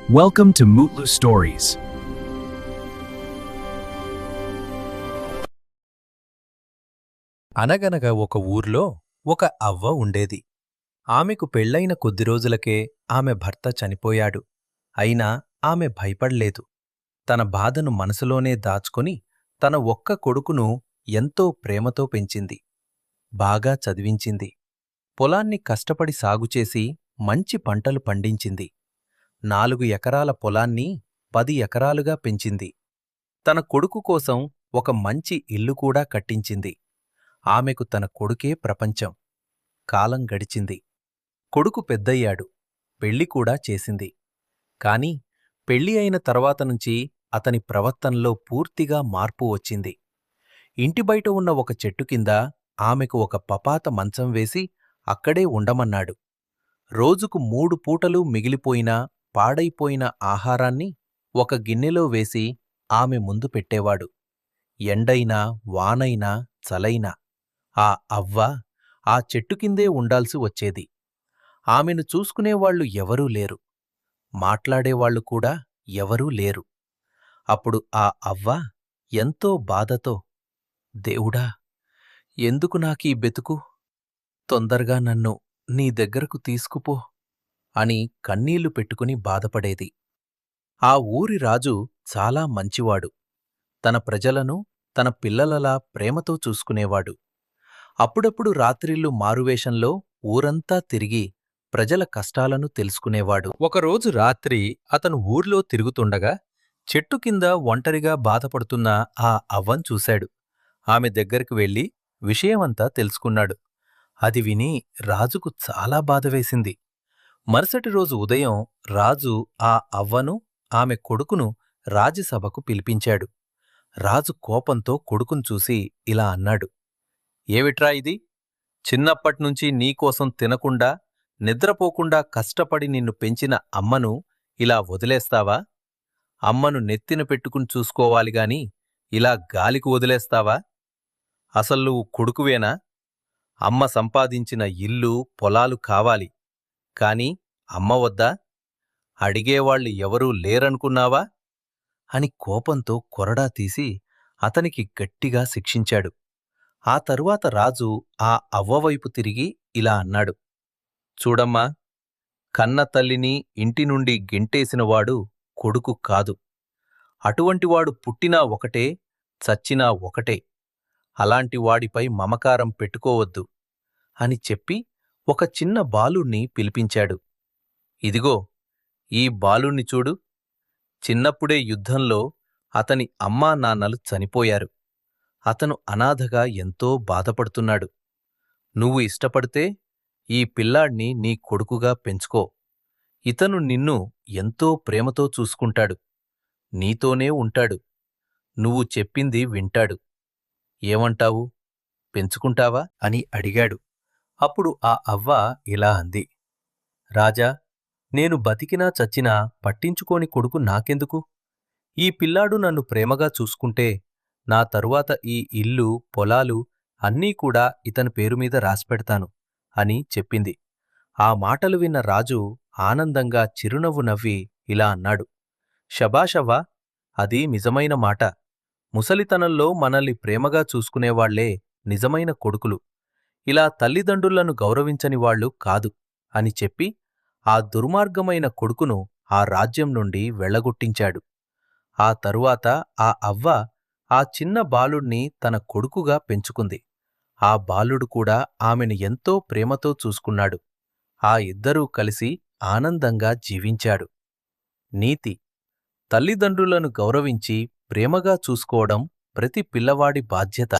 Welcome to Mutlu Stories. అనగనగా ఒక ఊర్లో ఒక అవ్వ ఉండేది. ఆమెకు పెళ్లైన కొద్ది రోజులకే ఆమె భర్త చనిపోయాడు. అయినా ఆమె భయపడలేదు. తన బాధను మనసులోనే దాచుకొని తన ఒక్క కొడుకును ఎంతో ప్రేమతో పెంచింది. బాగా చదివించింది. పొలాన్ని కష్టపడి సాగుచేసి మంచి పంటలు పండించింది. 4 ఎకరాల పొలాన్ని 10 ఎకరాలుగా పెంచింది. తన కొడుకు కోసం ఒక మంచి ఇల్లు కూడా కట్టించింది. ఆమెకు తన కొడుకే ప్రపంచం. కాలం గడిచింది. కొడుకు పెద్దయ్యాడు. పెళ్లి కూడా చేసింది. కాని పెళ్లి అయిన తర్వాత నుంచి అతని ప్రవర్తనలో పూర్తిగా మార్పు వచ్చింది. ఇంటి బయట ఉన్న ఒక చెట్టు కింద ఆమెకు ఒక పపాత మంచం వేసి అక్కడే ఉండమన్నాడు. రోజుకు 3 పూటలు మిగిలిపోయిన పాడైపోయిన ఆహారాన్ని ఒక గిన్నెలో వేసి ఆమె ముందు పెట్టేవాడు. ఎండైనా వానైనా చలైనా ఆ అవ్వ ఆ చెట్టు కిందే ఉండాల్సి వచ్చేది. ఆమెను చూసుకునేవాళ్లు ఎవరూ లేరు. మాట్లాడేవాళ్లు కూడా ఎవరూ లేరు. అప్పుడు ఆ అవ్వ ఎంతో బాధతో, దేవుడా, ఎందుకు నాకీ బెతుకు? తొందరగా నన్ను నీ దగ్గరకు తీసుకుపో అని కన్నీళ్లు పెట్టుకుని బాధపడేది. ఆ ఊరి రాజు చాలా మంచివాడు. తన ప్రజలను తన పిల్లలలా ప్రేమతో చూసుకునేవాడు. అప్పుడప్పుడు రాత్రిళ్ళు మారువేషంలో ఊరంతా తిరిగి ప్రజల కష్టాలను తెలుసుకునేవాడు. ఒకరోజు రాత్రి అతను ఊర్లో తిరుగుతుండగా చెట్టు కింద ఒంటరిగా బాధపడుతున్న ఆ అవ్వం చూశాడు. ఆమె దగ్గరికి వెళ్లి విషయమంతా తెలుసుకున్నాడు. అది విని రాజుకు చాలా బాధవేసింది. మరుసటి రోజు ఉదయం రాజు ఆ అవ్వను, ఆమె కొడుకును రాజసభకు పిలిపించాడు. రాజు కోపంతో కొడుకును చూసి ఇలా అన్నాడు, ఏవిట్రా ఇది? చిన్నప్పట్నుంచి నీకోసం తినకుండా, నిద్రపోకుండా కష్టపడి నిన్ను పెంచిన అమ్మను ఇలా వదిలేస్తావా? అమ్మను నెత్తిన పెట్టుకుని చూసుకోవాలిగాని ఇలా గాలికి వదిలేస్తావా? అసలు నువ్వు కొడుకువేనా? అమ్మ సంపాదించిన ఇల్లు, పొలాలు కావాలి. కాని అమ్మ వద్దా? అడిగేవాళ్లు ఎవరూ లేరనుకున్నావా? అని కోపంతో కొరడా తీసి అతనికి గట్టిగా శిక్షించాడు. ఆ తరువాత రాజు ఆ అవ్వవైపు తిరిగి ఇలా అన్నాడు, చూడమ్మా, కన్న తల్లిని ఇంటినుండి గెంటేసినవాడు కొడుకు కాదు. అటువంటివాడు పుట్టినా ఒకటే, చచ్చినా ఒకటే. అలాంటి వాడిపై మమకారం పెట్టుకోవద్దు అని చెప్పి ఒక చిన్న బాలుణ్ణి పిలిపించాడు. ఇదిగో, ఈ బాలుణ్ణి చూడు. చిన్నప్పుడే యుద్ధంలో అతని అమ్మా నాన్నలు చనిపోయారు. అతను అనాథగా ఎంతో బాధపడుతున్నాడు. నువ్వు ఇష్టపడితే ఈ పిల్లాడ్ని నీ కొడుకుగా పెంచుకో. ఇతను నిన్ను ఎంతో ప్రేమతో చూసుకుంటాడు. నీతోనే ఉంటాడు. నువ్వు చెప్పింది వింటాడు. ఏమంటావు? పెంచుకుంటావా అని అడిగాడు. అప్పుడు ఆ అవ్వ ఇలా అంది, రాజా, నేను బతికినా చచ్చినా పట్టించుకోని కొడుకు నాకెందుకు? ఈ పిల్లాడు నన్ను ప్రేమగా చూసుకుంటే నా తరువాత ఈ ఇల్లు, పొలాలు అన్నీ కూడా ఇతని పేరుమీద రాసిపెడతాను అని చెప్పింది. ఆ మాటలు విన్న రాజు ఆనందంగా చిరునవ్వు నవ్వి ఇలా అన్నాడు, శభాషవ్వా, అది నిజమైన మాట. ముసలితనంలో మనల్ని ప్రేమగా చూసుకునేవాళ్లే నిజమైన కొడుకులు. ఇలా తల్లిదండ్రులను గౌరవించని వాళ్లు కాదు అని చెప్పి ఆ దుర్మార్గమైన కొడుకును ఆ రాజ్యం నుండి వెళ్లగొట్టించాడు. ఆ తరువాత ఆ అవ్వ ఆ చిన్న బాలుణ్ణి తన కొడుకుగా పెంచుకుంది. ఆ బాలుడు కూడా ఆమెను ఎంతో ప్రేమతో చూసుకున్నాడు. ఆ ఇద్దరూ కలిసి ఆనందంగా జీవించాడు. నీతి: తల్లిదండ్రులను గౌరవించి ప్రేమగా చూసుకోవడం ప్రతి పిల్లవాడి బాధ్యత.